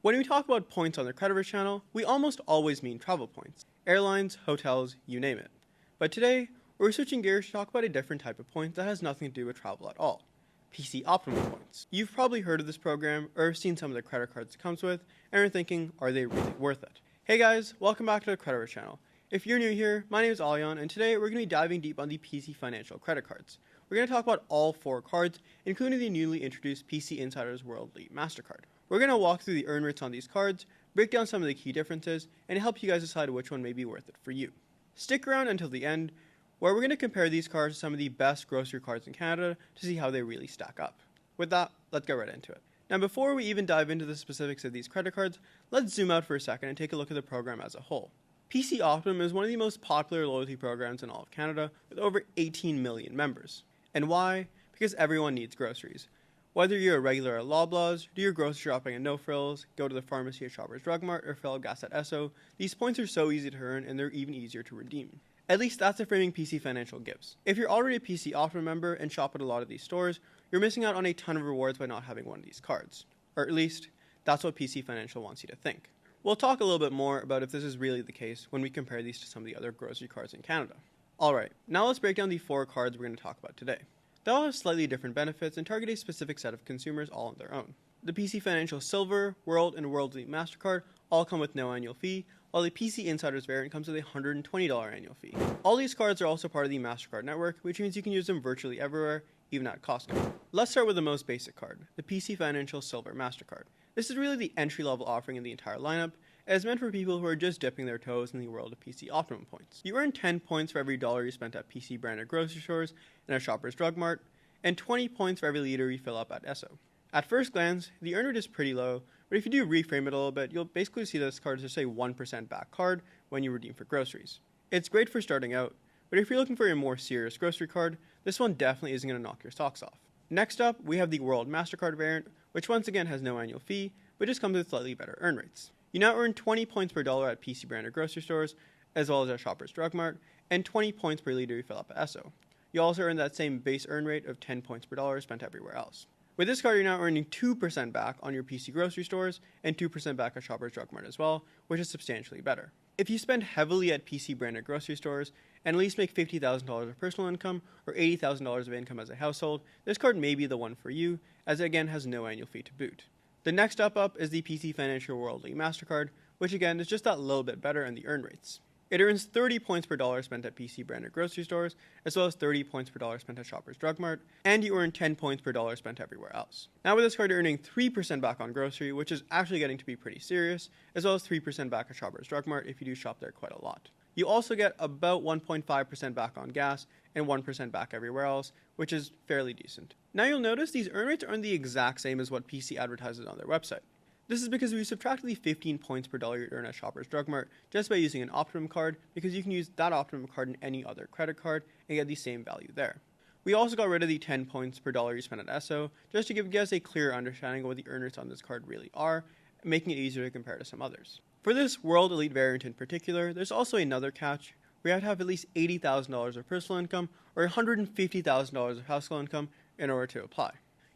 When we talk about points on the CreditVerse channel, we almost always mean travel points. Airlines, hotels, you name it. But today, we're switching gears to talk about a different type of point that has nothing to do with travel at all. PC Optimum points. You've probably heard of this program or seen some of the credit cards it comes with and are thinking, are they really worth it? Hey guys, welcome back to the CreditVerse channel. If you're new here, my name is Alyan and today we're going to be diving deep on the PC Financial credit cards. We're going to talk about all 4 cards, including the newly introduced PC Insider's World Elite MasterCard. We're going to walk through the earn rates on these cards, break down some of the key differences, and help you guys decide which one may be worth it for you. Stick around until the end, where we're going to compare these cards to some of the best grocery cards in Canada to see how they really stack up. With that, let's get right into it. Now before we even dive into the specifics of these credit cards, let's zoom out for a second and take a look at the program as a whole. PC Optimum is one of the most popular loyalty programs in all of Canada, with over 18 million members. And why? Because everyone needs groceries. Whether you're a regular at Loblaws, do your grocery shopping at No Frills, go to the pharmacy at Shoppers Drug Mart, or fill up gas at Esso, these points are so easy to earn and they're even easier to redeem. At least that's the framing PC Financial gives. If you're already a PC Optimum member and shop at a lot of these stores, you're missing out on a ton of rewards by not having one of these cards. Or at least, that's what PC Financial wants you to think. We'll talk a little bit more about if this is really the case when we compare these to some of the other grocery cards in Canada. Alright, now let's break down the 4 cards we're going to talk about today. They all have slightly different benefits and target a specific set of consumers all on their own. The PC Financial Silver, World, and World Elite MasterCard all come with no annual fee, while the PC Insider's variant comes with a $120 annual fee. All these cards are also part of the MasterCard network, which means you can use them virtually everywhere, even at Costco. Let's start with the most basic card, the PC Financial Silver MasterCard. This is really the entry-level offering in the entire lineup, and is meant for people who are just dipping their toes in the world of PC Optimum points. You earn 10 points for every dollar you spent at PC branded grocery stores and at Shoppers Drug Mart, and 20 points for every liter you fill up at Esso. At first glance, the earn rate is pretty low, but if you do reframe it a little bit, you'll basically see this card as just a 1% back card when you redeem for groceries. It's great for starting out, but if you're looking for a more serious grocery card, this one definitely isn't going to knock your socks off. Next up, we have the World MasterCard variant, which once again has no annual fee, but just comes with slightly better earn rates. You now earn 20 points per dollar at PC branded grocery stores, as well as at Shoppers Drug Mart, and 20 points per liter you fill up at Esso. You also earn that same base earn rate of 10 points per dollar spent everywhere else. With this card, you're now earning 2% back on your PC grocery stores and 2% back at Shoppers Drug Mart as well, which is substantially better. If you spend heavily at PC branded grocery stores and at least make $50,000 of personal income or $80,000 of income as a household, this card may be the one for you, as it again has no annual fee to boot. The next step up is the PC Financial World Elite MasterCard, which again is just that little bit better in the earn rates. It earns 30 points per dollar spent at PC branded grocery stores, as well as 30 points per dollar spent at Shoppers Drug Mart, and you earn 10 points per dollar spent everywhere else. Now with this card, you're earning 3% back on grocery, which is actually getting to be pretty serious, as well as 3% back at Shoppers Drug Mart if you do shop there quite a lot. You also get about 1.5% back on gas and 1% back everywhere else, which is fairly decent. Now you'll notice these earn rates aren't the exact same as what PC advertises on their website. This is because we subtracted the 15 points per dollar you earn at Shoppers Drug Mart just by using an Optimum card, because you can use that Optimum card in any other credit card and get the same value there. We also got rid of the 10 points per dollar you spent at Esso, just to give you guys a clearer understanding of what the earn rates on this card really are, making it easier to compare to some others. For this World Elite variant in particular, there's also another catch. We have to have at least $80,000 of personal income or $150,000 of household income in order to apply.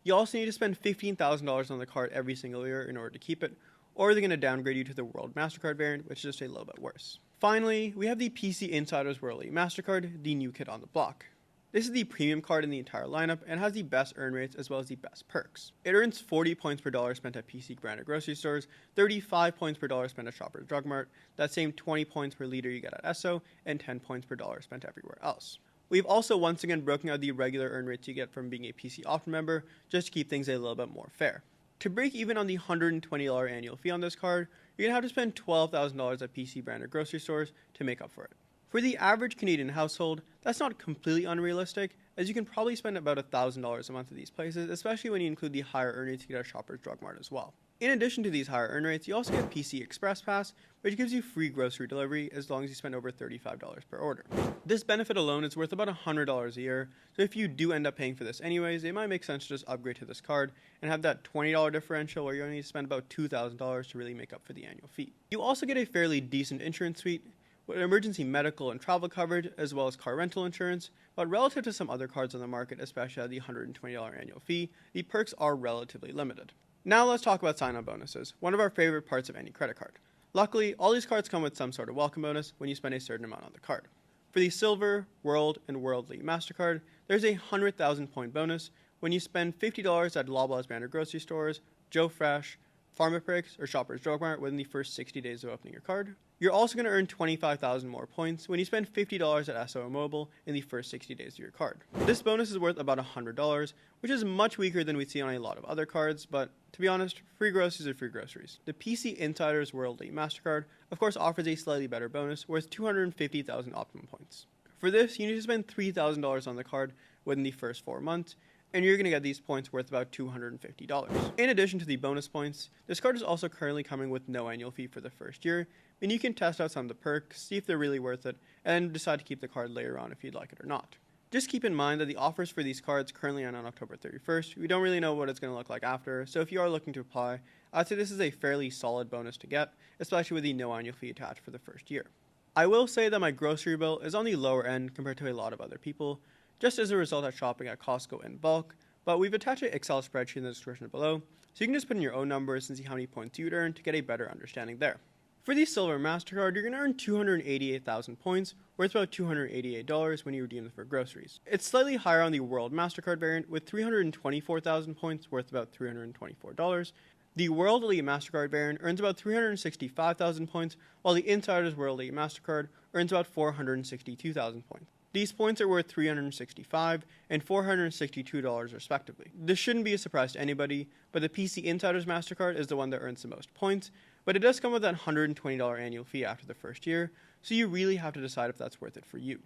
You also need to spend $15,000 on the card every single year in order to keep it, or they're going to downgrade you to the World MasterCard variant, which is just a little bit worse. Finally, we have the PC Insider's World Elite MasterCard, the new kid on the block. This is the premium card in the entire lineup and has the best earn rates as well as the best perks. It earns 40 points per dollar spent at PC branded grocery stores, 35 points per dollar spent at Shoppers Drug Mart, that same 20 points per liter you get at Esso, and 10 points per dollar spent everywhere else. We've also once again broken out the regular earn rates you get from being a PC Optimum member, just to keep things a little bit more fair. To break even on the $120 annual fee on this card, you're going to have to spend $12,000 at PC branded grocery stores to make up for it. For the average Canadian household, that's not completely unrealistic, as you can probably spend about $1,000 a month at these places, especially when you include the higher earn rates you get at Shoppers Drug Mart as well. In addition to these higher earn rates, you also get PC Express Pass, which gives you free grocery delivery as long as you spend over $35 per order. This benefit alone is worth about $100 a year, so if you do end up paying for this anyways, it might make sense to just upgrade to this card and have that $20 differential where you only need to spend about $2,000 to really make up for the annual fee. You also get a fairly decent insurance suite, with emergency medical and travel coverage, as well as car rental insurance, but relative to some other cards on the market, especially at the $120 annual fee, the perks are relatively limited. Now let's talk about sign-on bonuses, one of our favorite parts of any credit card. Luckily, all these cards come with some sort of welcome bonus when you spend a certain amount on the card. For the Silver, World, and World Elite MasterCard, there's a 100,000 point bonus when you spend $50 at Loblaws branded grocery stores, Joe Fresh, Pharmaprix, or Shoppers Drug Mart within the first 60 days of opening your card. You're also going to earn 25,000 more points when you spend $50 at SO Mobile in the first 60 days of your card. This bonus is worth about $100, which is much weaker than we see on a lot of other cards, but to be honest, free groceries are free groceries. The PC Insiders World Elite MasterCard, of course, offers a slightly better bonus worth 250,000 Optimum points. For this, you need to spend $3,000 on the card within the first 4 months, and you're going to get these points worth about $250. In addition to the bonus points, this card is also currently coming with no annual fee for the first year, and you can test out some of the perks, see if they're really worth it, and then decide to keep the card later on if you'd like it or not. Just keep in mind that the offers for these cards currently end on October 31st. We don't really know what it's going to look like after, so if you are looking to apply, I'd say this is a fairly solid bonus to get, especially with the no annual fee attached for the first year. I will say that my grocery bill is on the lower end compared to a lot of other people, just as a result of shopping at Costco in bulk, but we've attached an Excel spreadsheet in the description below, so you can just put in your own numbers and see how many points you'd earn to get a better understanding there. For the Silver MasterCard, you're going to earn 288,000 points, worth about $288 when you redeem them for groceries. It's slightly higher on the World MasterCard variant, with 324,000 points, worth about $324. The World Elite MasterCard variant earns about 365,000 points, while the Insiders World Elite MasterCard earns about 462,000 points. These points are worth $365 and $462 respectively. This shouldn't be a surprise to anybody, but the PC Insiders MasterCard is the one that earns the most points, but it does come with that $120 annual fee after the first year, so you really have to decide if that's worth it for you.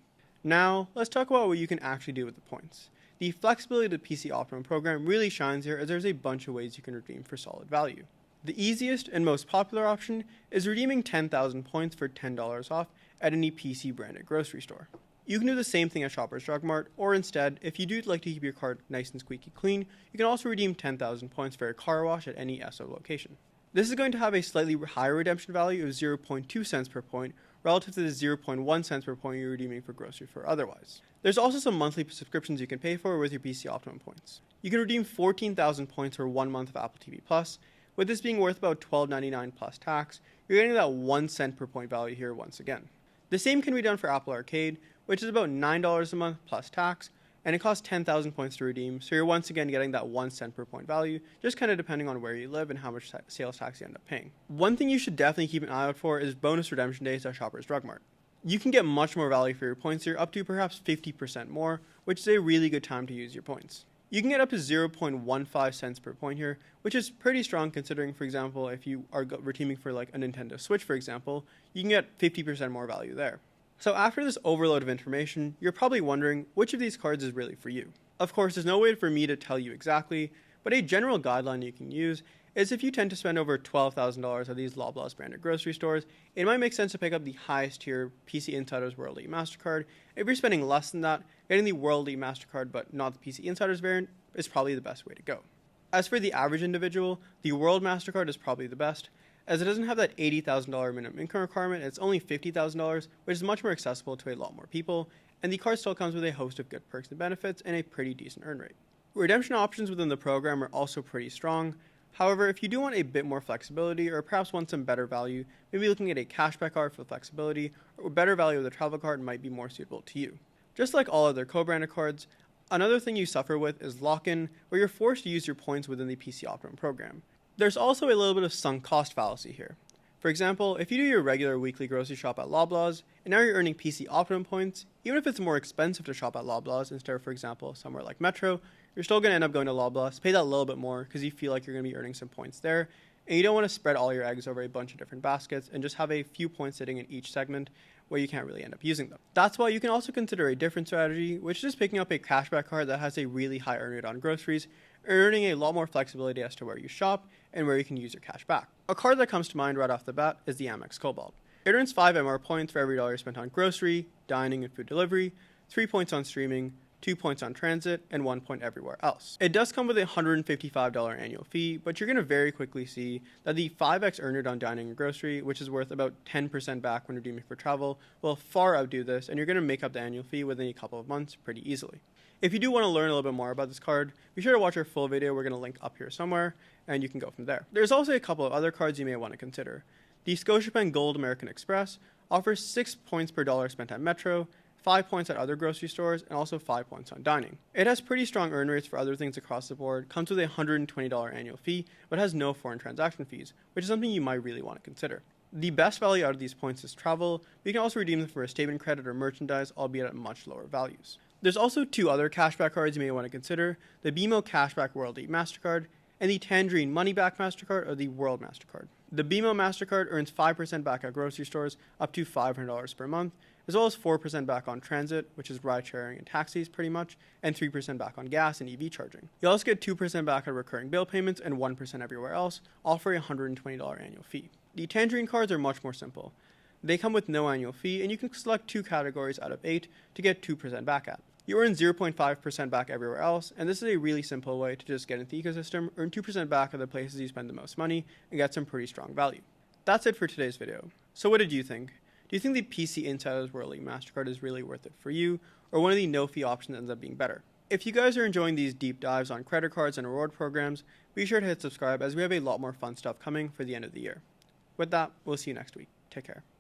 Now, let's talk about what you can actually do with the points. The flexibility of the PC Optimum program really shines here, as there's a bunch of ways you can redeem for solid value. The easiest and most popular option is redeeming 10,000 points for $10 off at any PC branded grocery store. You can do the same thing at Shoppers Drug Mart, or instead, if you do like to keep your card nice and squeaky clean, you can also redeem 10,000 points for a car wash at any SO location. This is going to have a slightly higher redemption value of 0.2 cents per point relative to the 0.1 cents per point you're redeeming for groceries for otherwise. There's also some monthly subscriptions you can pay for with your PC Optimum points. You can redeem 14,000 points for 1 month of Apple TV Plus, with this being worth about $12.99 plus tax. You're getting that 1 cent per point value here once again. The same can be done for Apple Arcade, which is about $9 a month plus tax, and it costs 10,000 points to redeem, so you're once again getting that 1 cent per point value, just kind of depending on where you live and how much sales tax you end up paying. One thing you should definitely keep an eye out for is bonus redemption days at Shoppers Drug Mart. You can get much more value for your points here, up to perhaps 50% more, which is a really good time to use your points. You can get up to 0.15 cents per point here, which is pretty strong considering, for example, if you are redeeming for like a Nintendo Switch, for example, you can get 50% more value there. So after this overload of information, you're probably wondering which of these cards is really for you. Of course, there's no way for me to tell you exactly, but a general guideline you can use is if you tend to spend over $12,000 at these Loblaws branded grocery stores, it might make sense to pick up the highest tier PC Insiders World Elite MasterCard. If you're spending less than that, getting the World Elite MasterCard but not the PC Insiders variant is probably the best way to go. As for the average individual, the World MasterCard is probably the best, as it doesn't have that $80,000 minimum income requirement. It's only $50,000, which is much more accessible to a lot more people, and the card still comes with a host of good perks and benefits and a pretty decent earn rate. Redemption options within the program are also pretty strong. However, if you do want a bit more flexibility or perhaps want some better value, maybe looking at a cashback card for flexibility or better value with a travel card might be more suitable to you. Just like all other co-branded cards, another thing you suffer with is lock-in, where you're forced to use your points within the PC Optimum program. There's also a little bit of sunk cost fallacy here. For example, if you do your regular weekly grocery shop at Loblaws, and now you're earning PC Optimum points, even if it's more expensive to shop at Loblaws instead of, for example, somewhere like Metro, you're still going to end up going to Loblaws, pay that little bit more because you feel like you're going to be earning some points there, and you don't want to spread all your eggs over a bunch of different baskets and just have a few points sitting in each segment where you can't really end up using them. That's why you can also consider a different strategy, which is just picking up a cashback card that has a really high earn rate on groceries, earning a lot more flexibility as to where you shop and where you can use your cash back. A card that comes to mind right off the bat is the Amex Cobalt. It earns 5 MR points for every dollar spent on grocery, dining, and food delivery, 3 points on streaming, 2 points on transit, and 1 point everywhere else. It does come with a $155 annual fee, but you're going to very quickly see that the 5x earned on dining and grocery, which is worth about 10% back when redeeming for travel, will far outdo this, and you're going to make up the annual fee within a couple of months pretty easily. If you do want to learn a little bit more about this card, be sure to watch our full video. We're going to link up here somewhere, and you can go from there. There's also a couple of other cards you may want to consider. The Scotiabank Gold American Express offers 6 points per dollar spent at Metro, 5 points at other grocery stores, and also 5 points on dining. It has pretty strong earn rates for other things across the board, comes with a $120 annual fee, but has no foreign transaction fees, which is something you might really want to consider. The best value out of these points is travel, but you can also redeem them for a statement credit or merchandise, albeit at much lower values. There's also 2 other cashback cards you may want to consider, the BMO Cashback World 8 MasterCard, and the Tangerine Money Back MasterCard or the World MasterCard. The BMO MasterCard earns 5% back at grocery stores up to $500 per month, as well as 4% back on transit, which is ride sharing and taxis pretty much, and 3% back on gas and EV charging. You also get 2% back on recurring bill payments and 1% everywhere else, all for a $120 annual fee. The Tangerine cards are much more simple. They come with no annual fee, and you can select 2 categories out of 8 to get 2% back at. You earn 0.5% back everywhere else, and this is a really simple way to just get into the ecosystem, earn 2% back at the places you spend the most money, and get some pretty strong value. That's it for today's video. So what did you think? Do you think the PC Insiders World Elite MasterCard is really worth it for you, or one of the no-fee options ends up being better? If you guys are enjoying these deep dives on credit cards and reward programs, be sure to hit subscribe as we have a lot more fun stuff coming for the end of the year. With that, we'll see you next week. Take care.